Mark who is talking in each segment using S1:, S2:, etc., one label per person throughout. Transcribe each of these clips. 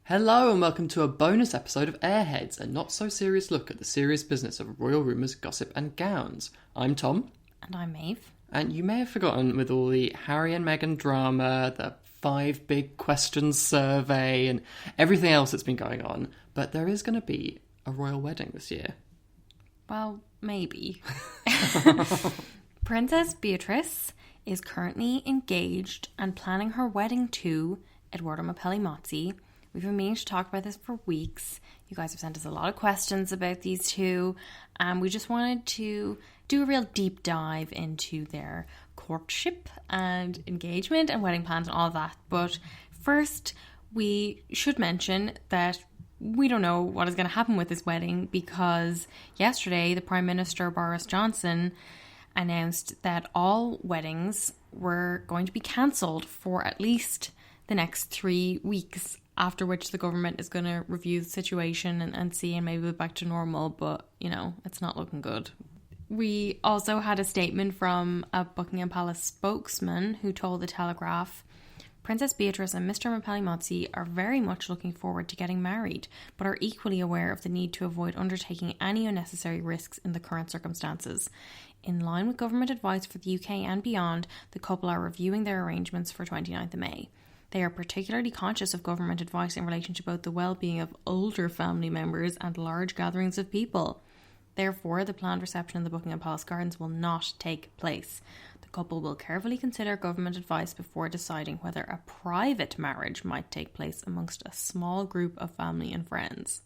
S1: Hello and welcome to a bonus episode of Airheads, a not-so-serious look at the serious business of royal rumours, gossip and gowns. I'm Tom.
S2: And I'm Maeve.
S1: And you may have forgotten with all the Harry and Meghan drama, the 5 big questions survey and everything else that's been going on, but there is going to be a royal wedding this year.
S2: Well, maybe. Princess Beatrice is currently engaged and planning her wedding to Edoardo Mapelli-Mozzi. We've been meaning to talk about this for weeks. You guys have sent us a lot of questions about these two. And we just wanted to do a real deep dive into their courtship and engagement and wedding plans and all of that. But first, we should mention that we don't know what is going to happen with this wedding because yesterday the Prime Minister Boris Johnson announced that all weddings were going to be cancelled for at least the next 3 weeks, after which the government is going to review the situation and see and maybe go back to normal, but, you know, it's not looking good. We also had a statement from a Buckingham Palace spokesman who told The Telegraph, Princess Beatrice and Mr. Mapelli-Mozzi are very much looking forward to getting married, but are equally aware of the need to avoid undertaking any unnecessary risks in the current circumstances. In line with government advice for the UK and beyond, the couple are reviewing their arrangements for 29th of May. They are particularly conscious of government advice in relation to both the well-being of older family members and large gatherings of people. Therefore, the planned reception in the Buckingham Palace Gardens will not take place. The couple will carefully consider government advice before deciding whether a private marriage might take place amongst a small group of family and friends.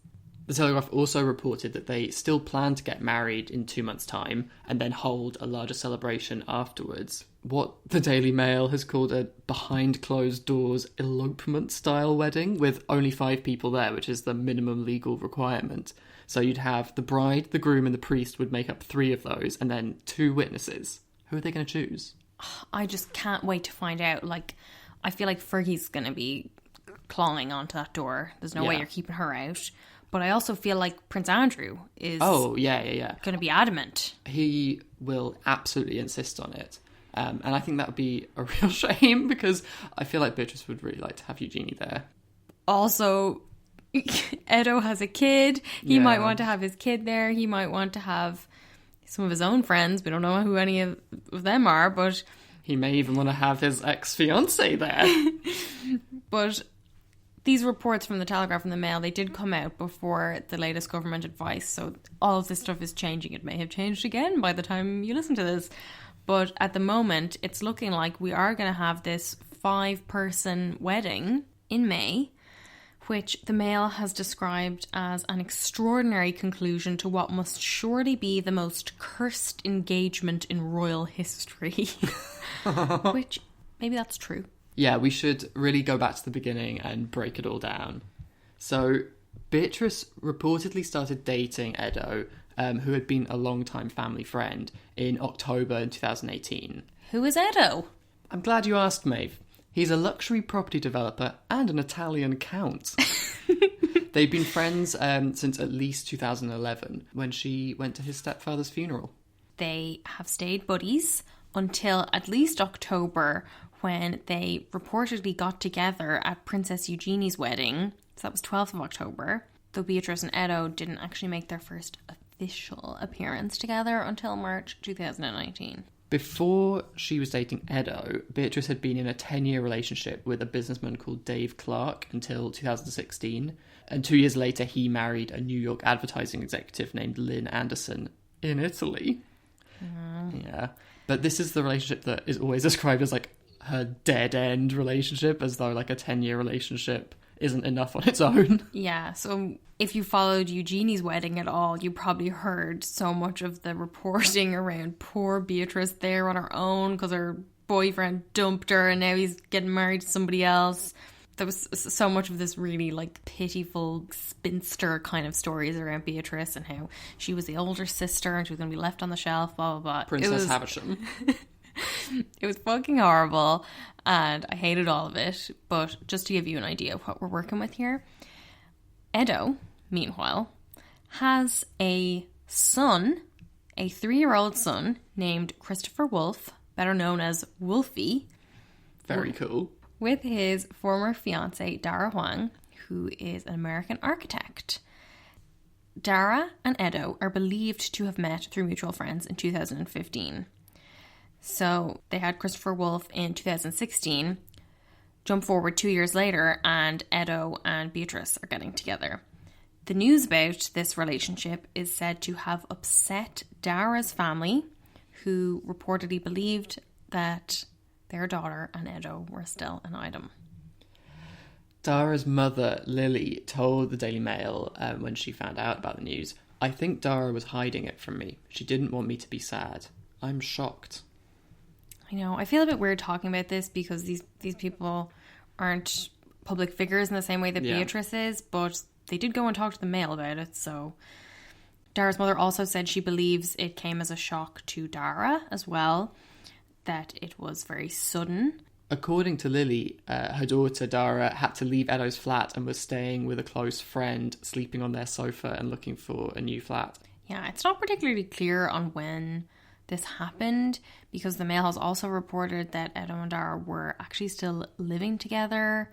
S1: The Telegraph also reported that they still plan to get married in 2 months' time and then hold a larger celebration afterwards. What the Daily Mail has called a behind-closed-doors elopement-style wedding with only 5 people there, which is the minimum legal requirement. So you'd have the bride, the groom and the priest would make up 3 of those and then 2 witnesses. Who are they going to choose?
S2: I just can't wait to find out. I feel like Fergie's going to be clawing onto that door. There's no way you're keeping her out. But I also feel like Prince Andrew is going to be adamant.
S1: He will absolutely insist on it. And I think that would be a real shame because I feel like Beatrice would really like to have Eugenie there.
S2: Also, Edo has a kid. He might want to have his kid there. He might want to have some of his own friends. We don't know who any of them are, but...
S1: He may even want to have his ex-fiancée there.
S2: But... These reports from the Telegraph and the Mail, they did come out before the latest government advice, so all of this stuff is changing. It may have changed again by the time you listen to this. But at the moment, it's looking like we are going to have this 5-person wedding in May, which the Mail has described as an extraordinary conclusion to what must surely be the most cursed engagement in royal history. Which, maybe that's true.
S1: Yeah, we should really go back to the beginning and break it all down. So, Beatrice reportedly started dating Edo, who had been a long-time family friend, in October in 2018.
S2: Who is Edo?
S1: I'm glad you asked, Maeve. He's a luxury property developer and an Italian count. They've been friends since at least 2011, when she went to his stepfather's funeral.
S2: They have stayed buddies until at least October, when they reportedly got together at Princess Eugenie's wedding. So that was 12th of October. Though Beatrice and Edo didn't actually make their first official appearance together until March 2019.
S1: Before she was dating Edo, Beatrice had been in a 10-year relationship with a businessman called Dave Clark until 2016. And 2 years later, he married a New York advertising executive named Lynn Anderson in Italy. Yeah. But this is the relationship that is always described as like her dead-end relationship, as though like a 10-year relationship isn't enough on its own.
S2: Yeah, so if you followed Eugenie's wedding at all, you probably heard so much of the reporting around poor Beatrice there on her own because her boyfriend dumped her and now he's getting married to somebody else. There was so much of this really like pitiful spinster kind of stories around Beatrice and how she was the older sister and she was going to be left on the shelf, blah, blah, blah.
S1: Princess Havisham.
S2: It was fucking horrible and I hated all of it. But just to give you an idea of what we're working with here, Edo, meanwhile, has a son, a 3-year-old son named Christopher Wolfe, better known as Wolfie.
S1: Very cool.
S2: With his former fiancée, Dara Huang, who is an American architect. Dara and Edo are believed to have met through mutual friends in 2015. So they had Christopher Wolfe in 2016. Jump forward 2 years later, and Edo and Beatrice are getting together. The news about this relationship is said to have upset Dara's family, who reportedly believed that their daughter and Edo were still an item.
S1: Dara's mother, Lily, told the Daily Mail when she found out about the news, "I think Dara was hiding it from me. She didn't want me to be sad. I'm shocked."
S2: I know. I feel a bit weird talking about this because these people aren't public figures in the same way that Beatrice is, but they did go and talk to the Mail about it. So Dara's mother also said she believes it came as a shock to Dara as well, that it was very sudden.
S1: According to Lily, her daughter Dara had to leave Edo's flat and was staying with a close friend, sleeping on their sofa and looking for a new flat.
S2: Yeah, it's not particularly clear on when this happened, because the Mail has also reported that Edo and Dara were actually still living together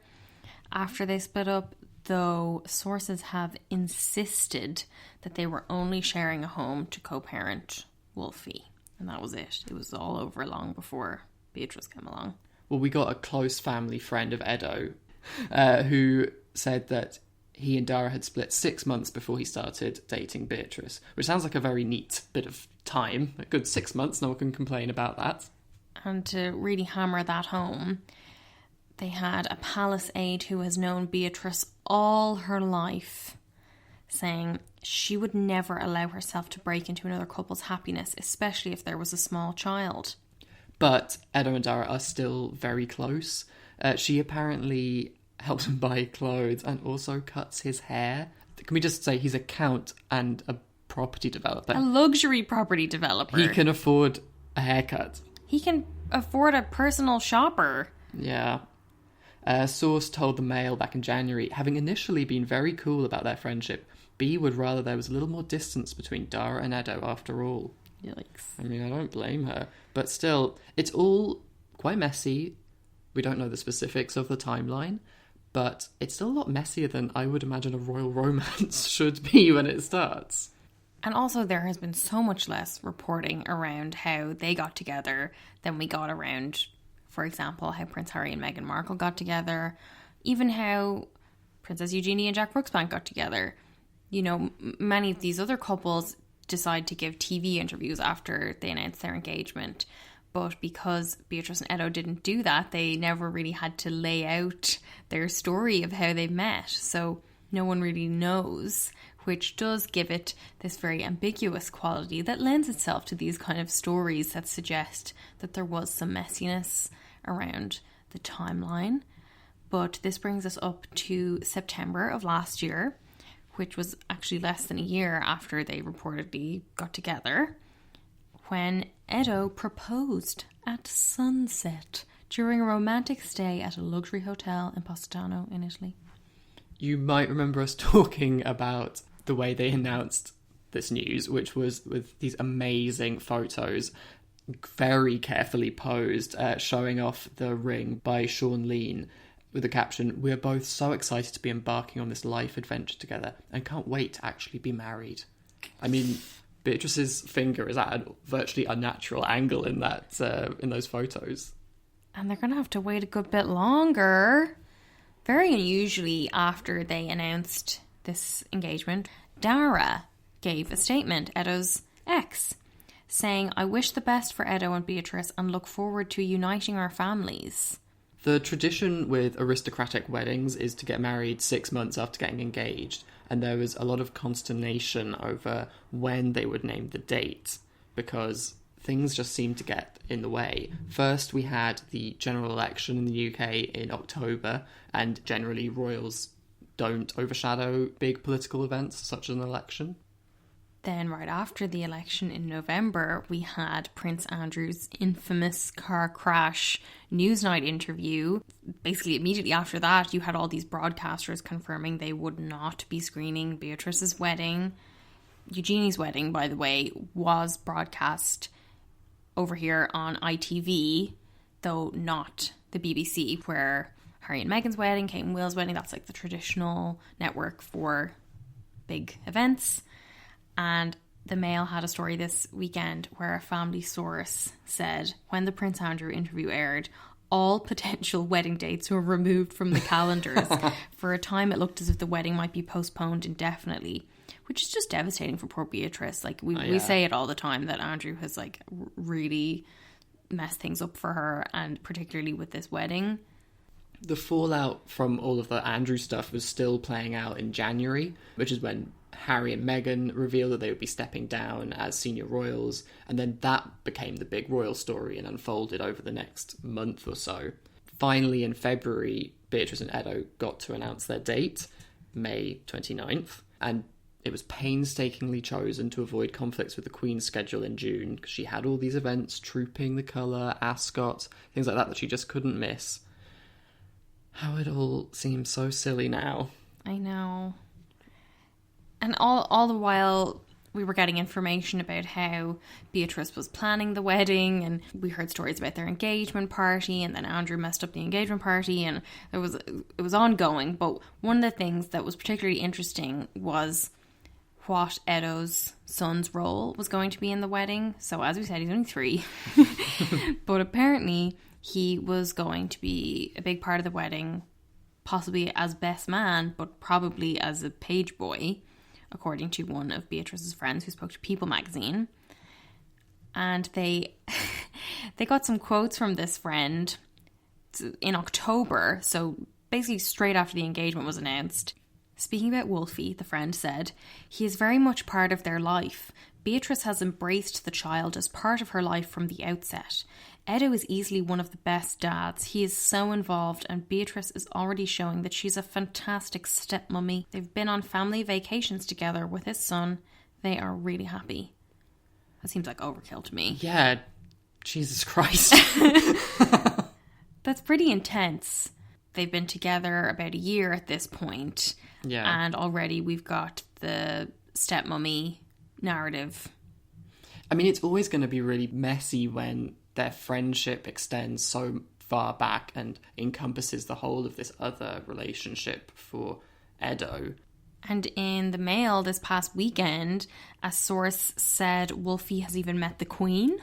S2: after they split up, though sources have insisted that they were only sharing a home to co-parent Wolfie. And that was it. It was all over long before Beatrice came along.
S1: Well, we got a close family friend of Edo who said that he and Dara had split 6 months before he started dating Beatrice, which sounds like a very neat bit of time. A good 6 months, no one can complain about that.
S2: And to really hammer that home, they had a palace aide who has known Beatrice all her life, saying she would never allow herself to break into another couple's happiness, especially if there was a small child.
S1: But Edo and Dara are still very close. She apparently helps him buy clothes and also cuts his hair. Can we just say he's a count and a property developer?
S2: A luxury property developer.
S1: He can afford a haircut.
S2: He can afford a personal shopper.
S1: Yeah. A source told the Mail back in January, having initially been very cool about their friendship, B would rather there was a little more distance between Dara and Edo after all.
S2: Yikes.
S1: I mean, I don't blame her. But still, it's all quite messy. We don't know the specifics of the timeline, but it's still a lot messier than I would imagine a royal romance should be when it starts.
S2: And also there has been so much less reporting around how they got together than we got around, for example, how Prince Harry and Meghan Markle got together, even how Princess Eugenie and Jack Brooksbank got together. You know, many of these other couples decide to give TV interviews after they announced their engagement. But because Beatrice and Edo didn't do that, they never really had to lay out their story of how they met. So no one really knows, which does give it this very ambiguous quality that lends itself to these kind of stories that suggest that there was some messiness around the timeline. But this brings us up to September of last year, which was actually less than a year after they reportedly got together, when Edo proposed at sunset during a romantic stay at a luxury hotel in Positano in Italy.
S1: You might remember us talking about the way they announced this news, which was with these amazing photos, very carefully posed, showing off the ring by Sean Lean, with the caption, "We're both so excited to be embarking on this life adventure together and can't wait to actually be married." I mean, Beatrice's finger is at a virtually unnatural angle in that in those photos.
S2: And they're going to have to wait a good bit longer. Very unusually, after they announced this engagement, Dara gave a statement, Edo's ex, saying, "I wish the best for Edo and Beatrice and look forward to uniting our families."
S1: The tradition with aristocratic weddings is to get married 6 months after getting engaged, and there was a lot of consternation over when they would name the date, because things just seemed to get in the way. First, we had the general election in the UK in October, and generally royals don't overshadow big political events such as an election.
S2: Then right after the election in November, we had Prince Andrew's infamous car crash Newsnight interview. Basically, immediately after that, you had all these broadcasters confirming they would not be screening Beatrice's wedding. Eugenie's wedding, by the way, was broadcast over here on ITV, though not the BBC, where Harry and Meghan's wedding, Kate and Will's wedding. That's like the traditional network for big events. And the Mail had a story this weekend where a family source said when the Prince Andrew interview aired, all potential wedding dates were removed from the calendars. For a time, it looked as if the wedding might be postponed indefinitely, which is just devastating for poor Beatrice. Like, we say it all the time that Andrew has, like, really messed things up for her, and particularly with this wedding.
S1: The fallout from all of the Andrew stuff was still playing out in January, which is when Harry and Meghan revealed that they would be stepping down as senior royals, and then that became the big royal story and unfolded over the next month or so. Finally, in February, Beatrice and Edo got to announce their date, May 29th, and it was painstakingly chosen to avoid conflicts with the Queen's schedule in June, because she had all these events, Trooping the Colour, Ascot, things like that she just couldn't miss. How it all seems so silly now.
S2: I know. And all the while, we were getting information about how Beatrice was planning the wedding, and we heard stories about their engagement party, and then Andrew messed up the engagement party, and it was ongoing. But one of the things that was particularly interesting was what Edo's son's role was going to be in the wedding. So as we said, he's only 3. But apparently he was going to be a big part of the wedding, possibly as best man, but probably as a page boy, according to one of Beatrice's friends who spoke to People magazine. And they got some quotes from this friend in October, so basically straight after the engagement was announced. Speaking about Wolfie, the friend said, "He is very much part of their life. Beatrice has embraced the child as part of her life from the outset. Edo is easily one of the best dads. He is so involved, and Beatrice is already showing that she's a fantastic stepmummy. They've been on family vacations together with his son. They are really happy." That seems like overkill to me.
S1: Yeah, Jesus Christ.
S2: That's pretty intense. They've been together about a year at this point.
S1: Yeah.
S2: And already we've got the stepmummy narrative.
S1: I mean, it's always going to be really messy when their friendship extends so far back and encompasses the whole of this other relationship for Edo.
S2: And in the Mail this past weekend, a source said Wolfie has even met the Queen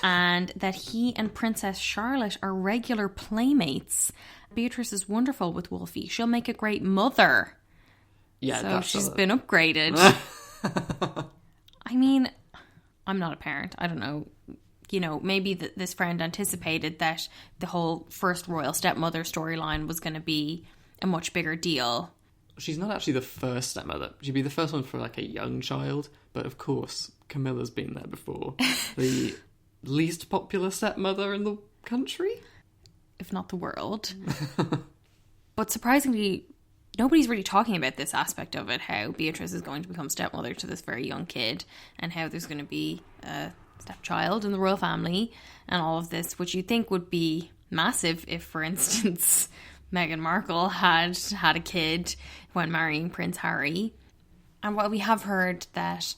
S2: and that he and Princess Charlotte are regular playmates. Beatrice is wonderful with Wolfie. She'll make a great mother.
S1: Yeah,
S2: so she's been upgraded. I mean, I'm not a parent. I don't know. You know, maybe this friend anticipated that the whole first royal stepmother storyline was going to be a much bigger deal.
S1: She's not actually the first stepmother. She'd be the first one for like a young child. But of course, Camilla's been there before. The least popular stepmother in the country?
S2: If not the world. But surprisingly, nobody's really talking about this aspect of it, how Beatrice is going to become stepmother to this very young kid, and how there's going to be a stepchild in the royal family, and all of this, which you'd think would be massive if, for instance, Meghan Markle had a kid when marrying Prince Harry. And while we have heard that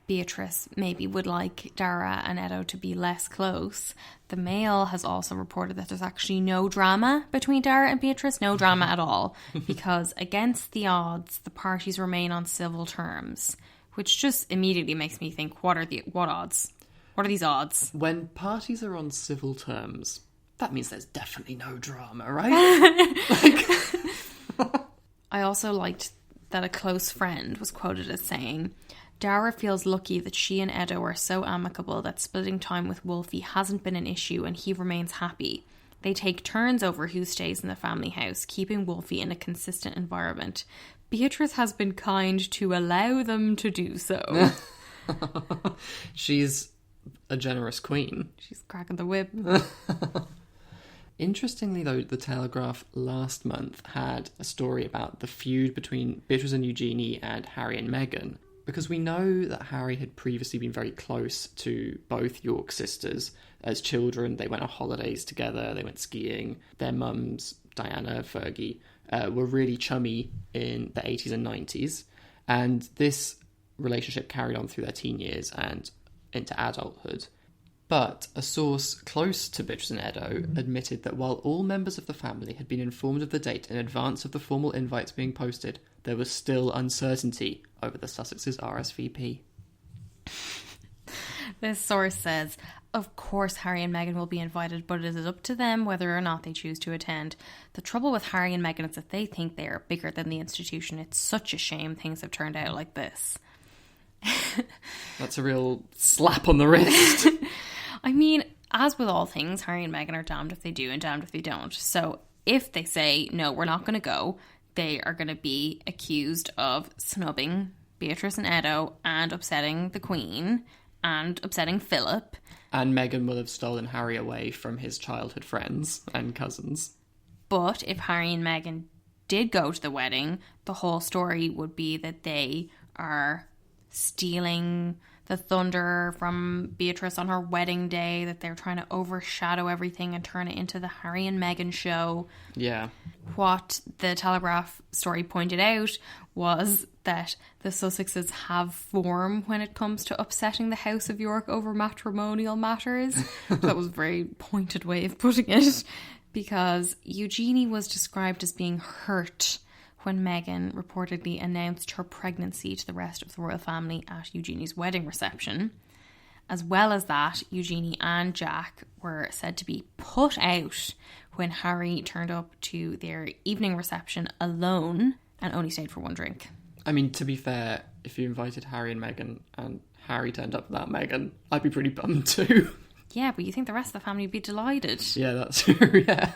S2: Beatrice maybe would like Dara and Edo to be less close, the Mail has also reported that there's actually no drama between Dara and Beatrice, no drama at all, because against the odds, the parties remain on civil terms, which just immediately makes me think, what odds? What are these odds?
S1: When parties are on civil terms, that means there's definitely no drama, right?
S2: I also liked that a close friend was quoted as saying, "Dara feels lucky that she and Edo are so amicable that splitting time with Wolfie hasn't been an issue and he remains happy. They take turns over who stays in the family house, keeping Wolfie in a consistent environment. Beatrice has been kind to allow them to do so."
S1: She's a generous queen.
S2: She's cracking the whip.
S1: Interestingly, though, The Telegraph last month had a story about the feud between Beatrice and Eugenie and Harry and Meghan. Because we know that Harry had previously been very close to both York sisters. As children, they went on holidays together, they went skiing. Their mums, Diana, Fergie, were really chummy in the 80s and 90s. And this relationship carried on through their teen years and into adulthood. But a source close to Beatrice and Edo admitted that while all members of the family had been informed of the date in advance of the formal invites being posted, there was still uncertainty over the Sussexes' RSVP.
S2: This source says, of course Harry and Meghan will be invited, but it is up to them whether or not they choose to attend. The trouble with Harry and Meghan is that they think they are bigger than the institution. It's such a shame things have turned out like this.
S1: That's a real slap on the wrist.
S2: I mean, as with all things, Harry and Meghan are damned if they do and damned if they don't. So if they say, no, we're not going to go, they are going to be accused of snubbing Beatrice and Edo and upsetting the Queen and upsetting Philip.
S1: And Meghan will have stolen Harry away from his childhood friends and cousins.
S2: But if Harry and Meghan did go to the wedding, the whole story would be that they are stealing the thunder from Beatrice on her wedding day, that they're trying to overshadow everything and turn it into the Harry and Meghan show.
S1: Yeah.
S2: What the Telegraph story pointed out was that the Sussexes have form when it comes to upsetting the House of York over matrimonial matters. That was a very pointed way of putting it, because Eugenie was described as being hurt when Meghan reportedly announced her pregnancy to the rest of the royal family at Eugenie's wedding reception. As well as that, Eugenie and Jack were said to be put out when Harry turned up to their evening reception alone and only stayed for one drink.
S1: I mean, to be fair, if you invited Harry and Meghan and Harry turned up without Meghan, I'd be pretty bummed too.
S2: Yeah, but you think the rest of the family would be delighted.
S1: Yeah, that's true, yeah.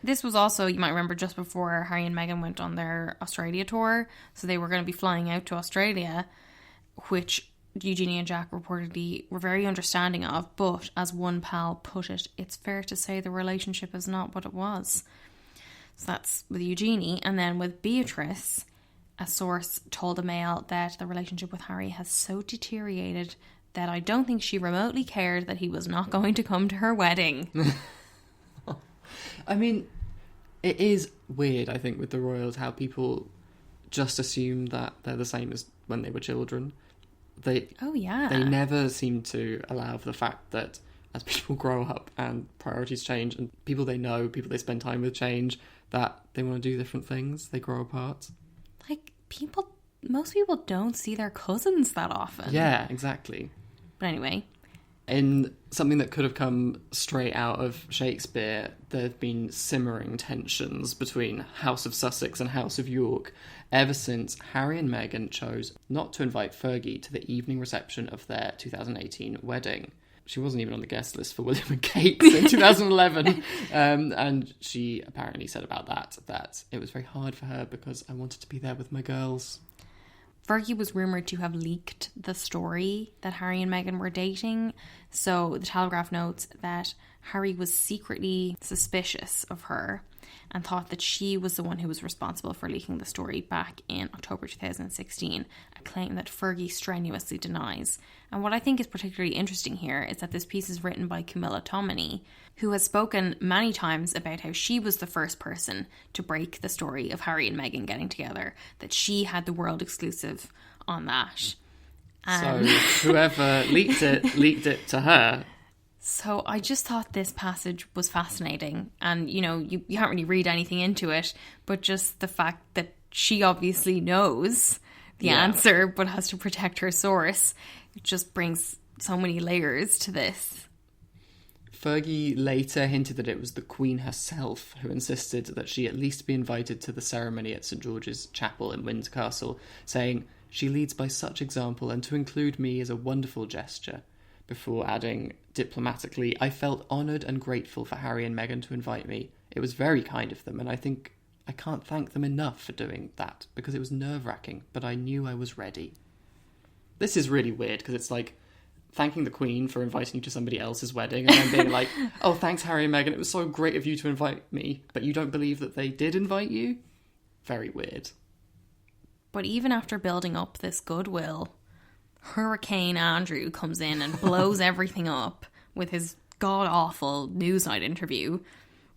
S2: This was also, you might remember, just before Harry and Meghan went on their Australia tour. So they were going to be flying out to Australia, which Eugenie and Jack reportedly were very understanding of. But as one pal put it, it's fair to say the relationship is not what it was. So that's with Eugenie. And then with Beatrice, a source told the Mail that the relationship with Harry has so deteriorated that I don't think she remotely cared that he was not going to come to her wedding.
S1: I mean, it is weird, I think, with the royals, how people just assume that they're the same as when they were children. They never seem to allow for the fact that as people grow up and priorities change and people they know, people they spend time with change, that they want to do different things, they grow apart.
S2: Like, most people don't see their cousins that often.
S1: Yeah, exactly.
S2: But anyway,
S1: in something that could have come straight out of Shakespeare, there have been simmering tensions between House of Sussex and House of York ever since Harry and Meghan chose not to invite Fergie to the evening reception of their 2018 wedding. She wasn't even on the guest list for William and Kate in 2011. And she apparently said about that it was very hard for her because I wanted to be there with my girls.
S2: Fergie was rumoured to have leaked the story that Harry and Meghan were dating. So the Telegraph notes that Harry was secretly suspicious of her and thought that she was the one who was responsible for leaking the story back in October 2016, a claim that Fergie strenuously denies. And what I think is particularly interesting here is that this piece is written by Camilla Tominey, who has spoken many times about how she was the first person to break the story of Harry and Meghan getting together, that she had the world exclusive on that.
S1: So whoever leaked it to her.
S2: So I just thought this passage was fascinating. And, you know, you can't really read anything into it, but just the fact that she obviously knows the answer but has to protect her source, it just brings so many layers to this.
S1: Fergie later hinted that it was the Queen herself who insisted that she at least be invited to the ceremony at St George's Chapel in Windsor Castle, saying, "She leads by such example, and to include me is a wonderful gesture," before adding diplomatically, "I felt honoured and grateful for Harry and Meghan to invite me. It was very kind of them, and I think I can't thank them enough for doing that, because it was nerve-wracking, but I knew I was ready." This is really weird, because it's like thanking the Queen for inviting you to somebody else's wedding, and then being like, "Oh, thanks, Harry and Meghan, it was so great of you to invite me," but you don't believe that they did invite you? Very weird.
S2: But even after building up this goodwill, Hurricane Andrew comes in and blows everything up with his god-awful Newsnight interview,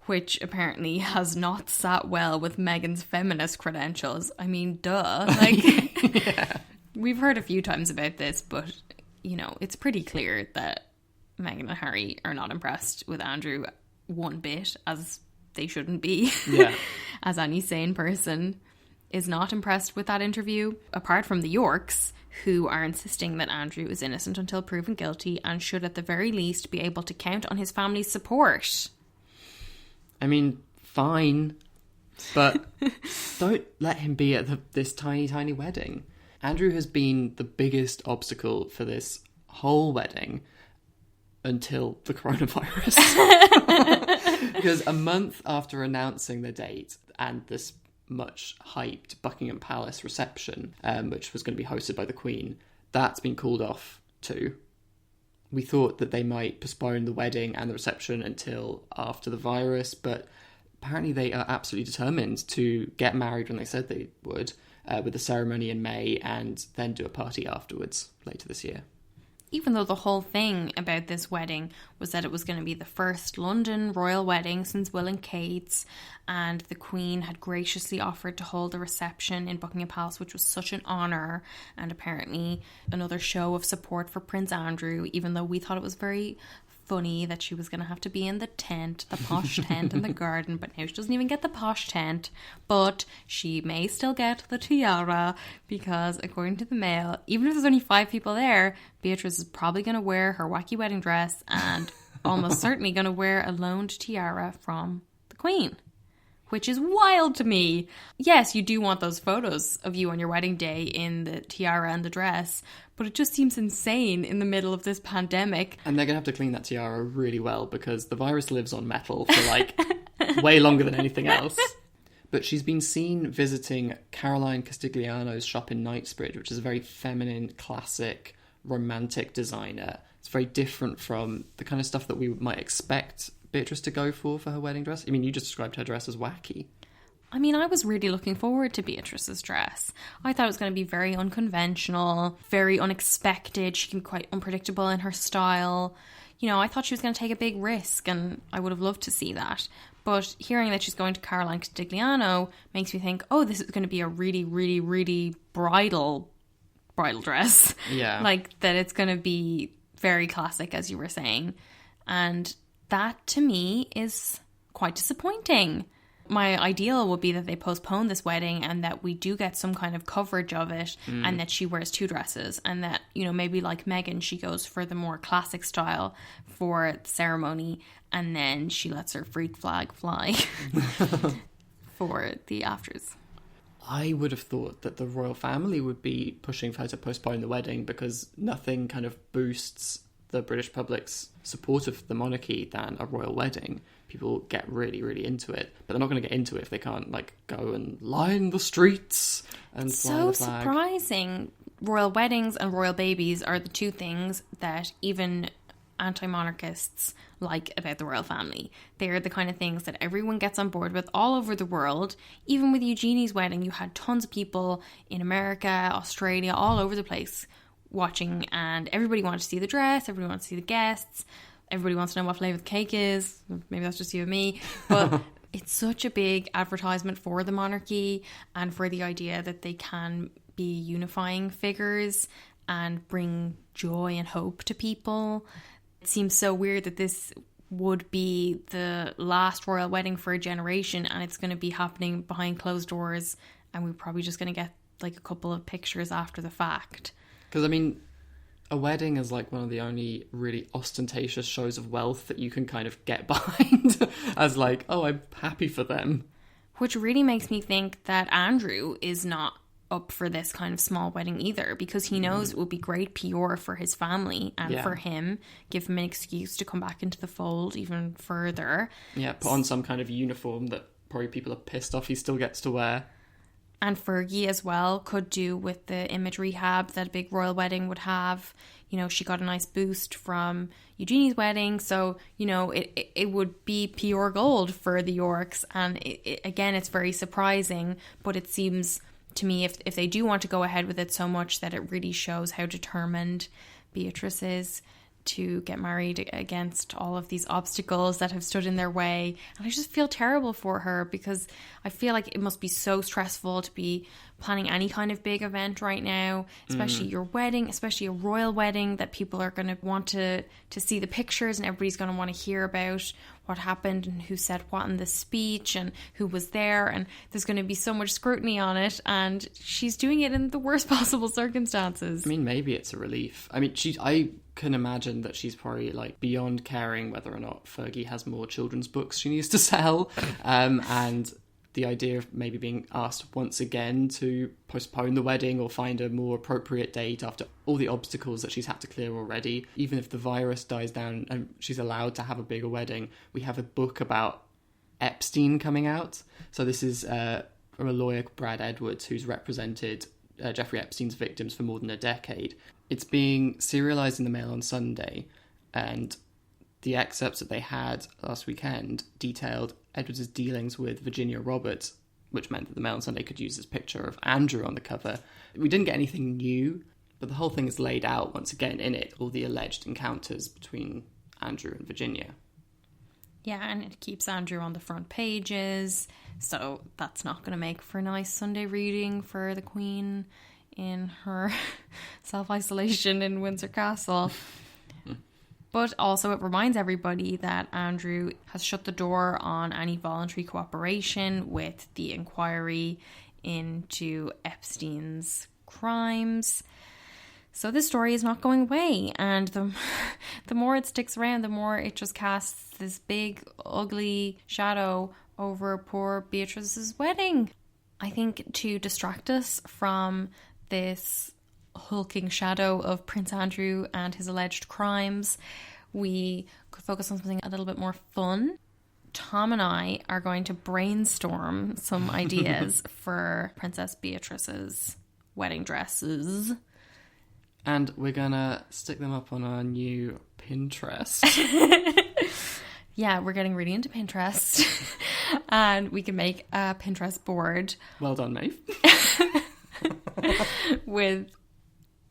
S2: which apparently has not sat well with Meghan's feminist credentials. I mean, duh. Like,
S1: Yeah.
S2: We've heard a few times about this, but you know, it's pretty clear that Meghan and Harry are not impressed with Andrew one bit, as they shouldn't be.
S1: Yeah.
S2: As any sane person is not impressed with that interview, apart from the Yorks, who are insisting that Andrew is innocent until proven guilty and should at the very least be able to count on his family's support.
S1: I mean, fine, but don't let him be at this tiny, tiny wedding. Andrew has been the biggest obstacle for this whole wedding until the coronavirus. Because a month after announcing the date and this much hyped Buckingham Palace reception, which was going to be hosted by the Queen, that's been called off too. We thought that they might postpone the wedding and the reception until after the virus, but apparently they are absolutely determined to get married when they said they would, with a ceremony in May and then do a party afterwards later this year.
S2: Even though the whole thing about this wedding was that it was going to be the first London royal wedding since Will and Kate's, and the Queen had graciously offered to hold a reception in Buckingham Palace, which was such an honour, and apparently another show of support for Prince Andrew, even though we thought it was very funny that she was going to have to be in the tent, the posh tent in the garden, but now she doesn't even get the posh tent, but she may still get the tiara, because according to the Mail, even if there's only 5 people there, Beatrice is probably going to wear her wacky wedding dress and almost certainly going to wear a loaned tiara from the Queen, which is wild to me. Yes, you do want those photos of you on your wedding day in the tiara and the dress, but it just seems insane in the middle of this pandemic.
S1: And they're going to have to clean that tiara really well because the virus lives on metal for like way longer than anything else. But she's been seen visiting Caroline Castigliano's shop in Knightsbridge, which is a very feminine, classic, romantic designer. It's very different from the kind of stuff that we might expect Beatrice to go for her wedding dress. I mean, you just described her dress as wacky.
S2: I mean, I was really looking forward to Beatrice's dress. I thought it was going to be very unconventional, very unexpected. She can be quite unpredictable in her style. You know, I thought she was going to take a big risk, and I would have loved to see that. But hearing that she's going to Caroline Castigliano makes me think, oh, this is going to be a really, really, really bridal dress.
S1: Yeah.
S2: Like, that it's going to be very classic, as you were saying. And that, to me, is quite disappointing. My ideal would be that they postpone this wedding and that we do get some kind of coverage of it, and that she wears 2 dresses, and that, you know, maybe like Meghan, she goes for the more classic style for the ceremony, and then she lets her freak flag fly for the afters.
S1: I would have thought that the royal family would be pushing for her to postpone the wedding because nothing kind of boosts the British public's support of the monarchy than a royal wedding. People get really, really into it, but they're not going to get into it if they can't, like, go and line the streets and fly the flag.
S2: So surprising. Royal weddings and royal babies are the 2 things that even anti-monarchists like about the royal family. They're the kind of things that everyone gets on board with all over the world. Even with Eugenie's wedding, you had tons of people in America, Australia, all over the place watching, and everybody wanted to see the dress, everybody wanted to see the guests, everybody wants to know what flavour the cake is. Maybe that's just you and me, but it's such a big advertisement for the monarchy and for the idea that they can be unifying figures and bring joy and hope to people. It seems so weird that this would be the last royal wedding for a generation, and it's going to be happening behind closed doors, and we're probably just going to get like a couple of pictures after the fact.
S1: Because, I mean, a wedding is like one of the only really ostentatious shows of wealth that you can kind of get behind as like, oh, I'm happy for them.
S2: Which really makes me think that Andrew is not up for this kind of small wedding either, because he knows it will be great PR for his family and for him, give him an excuse to come back into the fold even further.
S1: Yeah, put on some kind of uniform that probably people are pissed off he still gets to wear.
S2: And Fergie as well could do with the image rehab that a big royal wedding would have. You know, she got a nice boost from Eugenie's wedding. So, you know, it would be pure gold for the Yorks. And again, it's very surprising. But it seems to me if they do want to go ahead with it so much that it really shows how determined Beatrice is to get married against all of these obstacles that have stood in their way. And I just feel terrible for her because I feel like it must be so stressful to be planning any kind of big event right now, especially your wedding, especially a royal wedding, that people are going to want to see the pictures, and everybody's going to want to hear about what happened and who said what in the speech and who was there, and there's going to be so much scrutiny on it, and she's doing it in the worst possible circumstances.
S1: I mean, maybe it's a relief. I mean, I can imagine that she's probably like beyond caring whether or not Fergie has more children's books she needs to sell, and the idea of maybe being asked once again to postpone the wedding or find a more appropriate date after all the obstacles that she's had to clear already. Even if the virus dies down and she's allowed to have a bigger wedding, we have a book about Epstein coming out. So this is a lawyer, Brad Edwards, who's represented Jeffrey Epstein's victims for more than a decade. It's being serialised in the Mail on Sunday, and the excerpts that they had last weekend detailed Edwards' dealings with Virginia Roberts, which meant that the Mail on Sunday could use this picture of Andrew on the cover. We didn't get anything new, but the whole thing is laid out once again in it, all the alleged encounters between Andrew and Virginia.
S2: Yeah, and it keeps Andrew on the front pages, so that's not going to make for a nice Sunday reading for the Queen in her self-isolation in Windsor Castle. But also it reminds everybody that Andrew has shut the door on any voluntary cooperation with the inquiry into Epstein's crimes. So this story is not going away, and the more it sticks around, the more it just casts this big, ugly shadow over poor Beatrice's wedding. I think to distract us from this hulking shadow of Prince Andrew and his alleged crimes, we could focus on something a little bit more fun. Tom and I are going to brainstorm some ideas for Princess Beatrice's wedding dresses.
S1: And we're gonna stick them up on our new Pinterest.
S2: Yeah, we're getting really into Pinterest. And we can make a Pinterest board.
S1: Well done, Maeve.
S2: With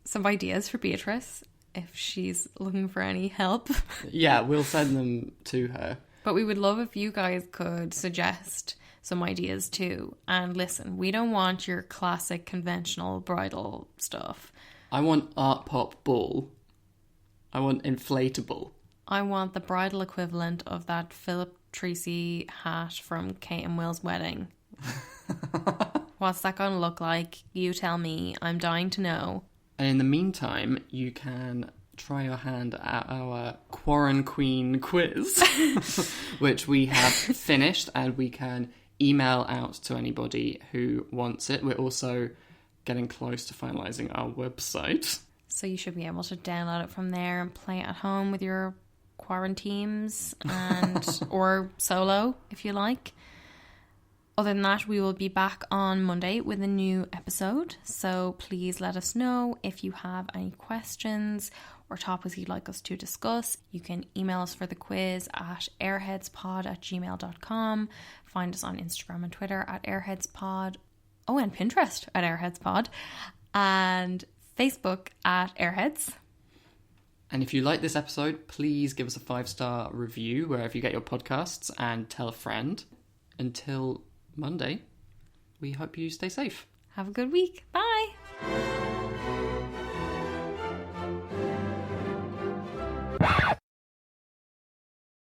S2: some ideas for Beatrice if she's looking for any help.
S1: Yeah, we'll send them to her.
S2: But we would love if you guys could suggest some ideas too. And listen, we don't want your classic conventional bridal stuff.
S1: I want art pop ball. I want inflatable.
S2: I want the bridal equivalent of that Philip Treacy hat from Kate and Will's wedding. What's that going to look like? You tell me. I'm dying to know.
S1: And in the meantime, you can try your hand at our Quarren Queen quiz, which we have finished, and we can email out to anybody who wants it. We're also getting close to finalising our website.
S2: So you should be able to download it from there and play it at home with your quarantines and or solo if you like. Other than that, we will be back on Monday with a new episode. So please let us know if you have any questions or topics you'd like us to discuss. You can email us for the quiz at airheadspod@gmail.com. Find us on Instagram and Twitter at airheadspod. Oh, and Pinterest at airheadspod. And Facebook at airheads.
S1: And if you like this episode, please give us a 5-star review wherever you get your podcasts and tell a friend. Until Monday, we hope you stay safe.
S2: Have a good week. Bye.